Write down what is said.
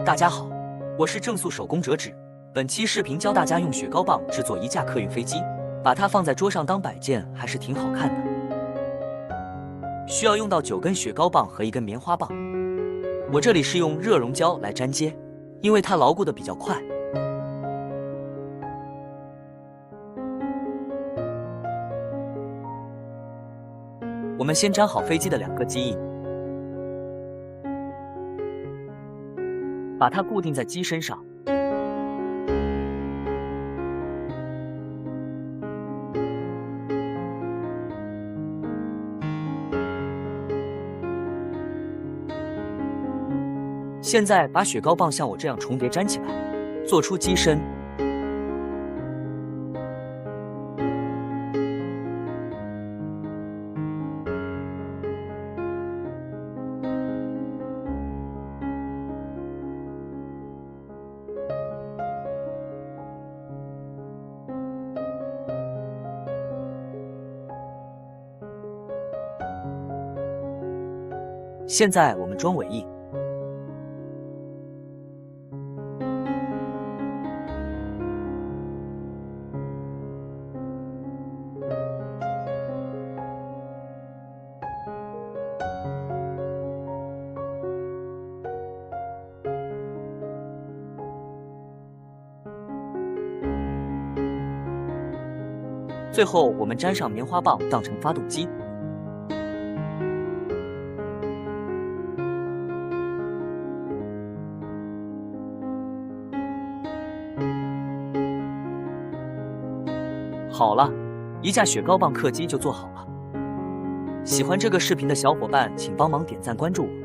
大家好，我是正速手工折纸。本期视频教大家用雪糕棒制作一架客运飞机，把它放在桌上当摆件，还是挺好看的。需要用到9根雪糕棒和1根棉花棒。我这里是用热熔胶来粘接，因为它牢固的比较快。我们先粘好飞机的2个机翼，把它固定在机身上。现在把雪糕棒像我这样重叠粘起来，做出机身。现在我们装尾翼。最后，我们粘上棉花棒，当成发动机。好了，一架雪糕棒客机就做好了。喜欢这个视频的小伙伴，请帮忙点赞关注我。